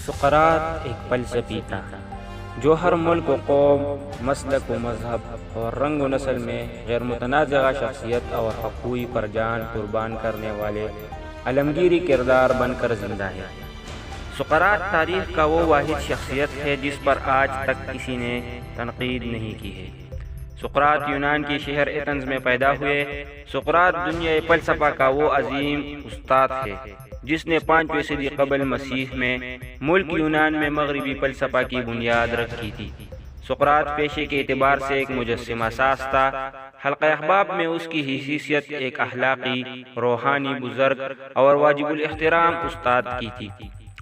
سقراط ایک فلسفی تھا جو ہر ملک و قوم، مسلک و مذہب اور رنگ و نسل میں غیر متنازعہ شخصیت اور حقوق پر جان قربان کرنے والے عالمگیری کردار بن کر زندہ ہے۔ سقراط تاریخ کا وہ واحد شخصیت ہے جس پر آج تک کسی نے تنقید نہیں کی ہے۔ سقراط یونان کی شہر ایتھنز میں پیدا ہوئے۔ سقراط دنیا فلسفہ کا وہ عظیم استاد ہے جس نے 5ویں صدی قبل مسیح میں ملک یونان میں مغربی فلسفہ کی بنیاد رکھی تھی۔ سقراط پیشے کے اعتبار سے ایک مجسمہ ساز تھا۔ حلقہ احباب میں اس کی حیثیت ایک اخلاقی، روحانی بزرگ اور واجب الاحترام استاد کی تھی۔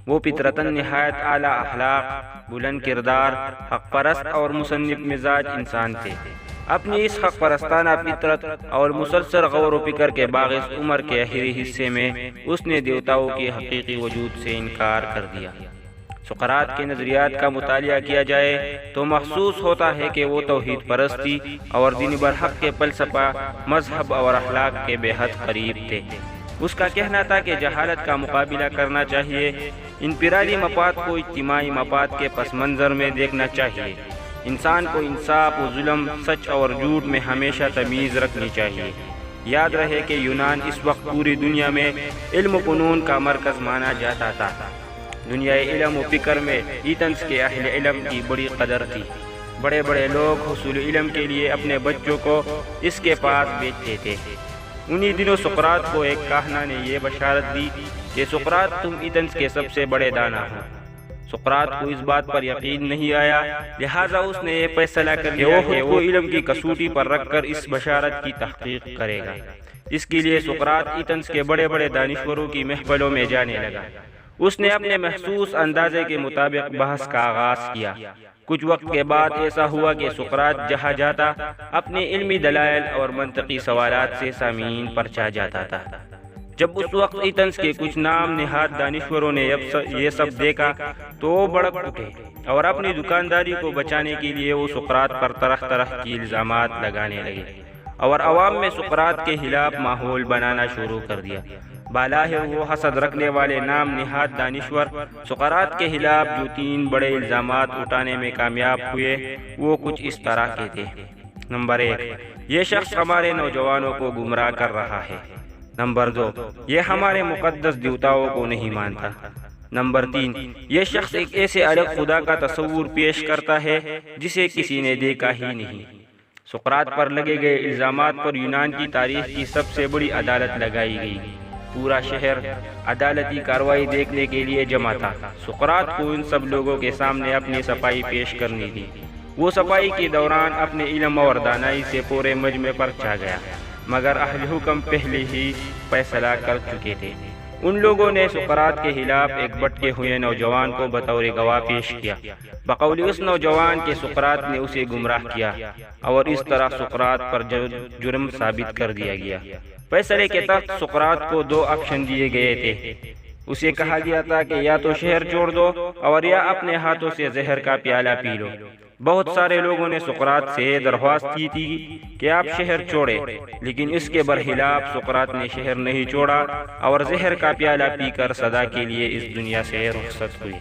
وہ فطرتاً نہایت اعلیٰ اخلاق، بلند کردار، حق پرست اور مصنف مزاج انسان تھے۔ اپنی اس حق پرستانہ فطرت اور مسلسل غور و فکر کے باعث عمر کے آخری حصے میں اس نے دیوتاؤں کے حقیقی وجود سے انکار کر دیا۔ سقراط کے نظریات کا مطالعہ کیا جائے تو محسوس ہوتا ہے کہ وہ توحید پرستی اور دین برحق کے فلسفہ، مذہب اور اخلاق کے بے حد قریب تھے۔ اس کا کہنا تھا کہ جہالت کا مقابلہ کرنا چاہیے، انفرادی مفاد کو اجتماعی مفاد کے پس منظر میں دیکھنا چاہیے، انسان کو انصاف و ظلم، سچ اور جھوٹ میں ہمیشہ تمیز رکھنی چاہیے۔ یاد رہے کہ یونان اس وقت پوری دنیا میں علم و فنون کا مرکز مانا جاتا تھا۔ دنیا علم و فکر میں ایتھنز کے اہل علم کی بڑی قدر تھی۔ بڑے بڑے لوگ حصول علم کے لیے اپنے بچوں کو اس کے پاس بھیجتے تھے۔ انہی دنوں سقراط کو ایک کاہنا نے یہ بشارت دی کہ سقراط تم ایتھنز کے سب سے بڑے دانا ہو۔ سقراط کو اس بات پر یقین نہیں آیا، لہٰذا اس نے یہ فیصلہ کر لیا کہ وہ علم کی کسوٹی پر رکھ کر اس بشارت کی تحقیق کرے گا۔ اس کے لیے سقراط ایتھنز کے بڑے بڑے دانشوروں کی محفلوں میں جانے لگا۔ اس نے اپنے محسوس اندازے کے مطابق بحث کا آغاز کیا۔ کچھ وقت کے بعد ایسا ہوا کہ سقراط جہاں جاتا اپنے علمی دلائل اور منطقی سوالات سے سامعین پر چھا جاتا تھا۔ جب اس وقت ایتھنز کے کچھ نام نہاد دانشوروں نے یہ سب دیکھا تو وہ بھڑک اٹھے اور اپنی دکانداری کو بچانے کے لیے وہ سقراط پر طرح طرح کی الزامات لگانے لگے اور عوام میں سقراط کے خلاف ماحول بنانا شروع کر دیا۔ بالاخر وہ حسد رکھنے والے نام نہاد دانشور سقراط کے خلاف جو 3 بڑے الزامات اٹھانے میں کامیاب ہوئے وہ کچھ اس طرح کے تھے۔ نمبر 1، یہ شخص ہمارے نوجوانوں کو گمراہ کر رہا ہے۔ نمبر 2، یہ ہمارے مقدس دیوتاؤں کو نہیں مانتا۔ نمبر 3، یہ شخص ایک ایسے الگ خدا کا تصور پیش کرتا ہے جسے کسی نے دیکھا ہی نہیں۔ سقراط پر لگے گئے الزامات پر یونان کی تاریخ کی سب سے بڑی عدالت لگائی گئی۔ پورا شہر عدالتی کارروائی دیکھنے کے لیے جمع تھا۔ سقراط کو ان سب لوگوں کے سامنے اپنی صفائی پیش کرنی تھی۔ وہ صفائی کے دوران اپنے علم اور دانائی سے پورے مجمع پر چھا گیا، مگر اہل حکم پہلے ہی فیصلہ کر چکے تھے۔ ان لوگوں نے سقراط کے خلاف ایک بھٹکے ہوئے نوجوان کو بطور گواہ پیش کیا۔ بقول اس نوجوان کے سقراط نے اسے گمراہ کیا اور اس طرح سقراط پر جرم ثابت کر دیا گیا۔ فیصلے کے تحت سقراط کو 2 آپشن دیے گئے تھے۔ اسے کہا گیا تھا کہ یا تو شہر چھوڑ دو اور یا اپنے ہاتھوں سے زہر کا پیالہ پی لو۔ بہت سارے لوگوں نے سقراط سے درخواست کی تھی کہ آپ شہر چھوڑیں، لیکن اس کے برخلاف سقراط نے شہر نہیں چھوڑا اور زہر کا پیالہ پی کر سدا کے لیے اس دنیا سے رخصت ہوئے۔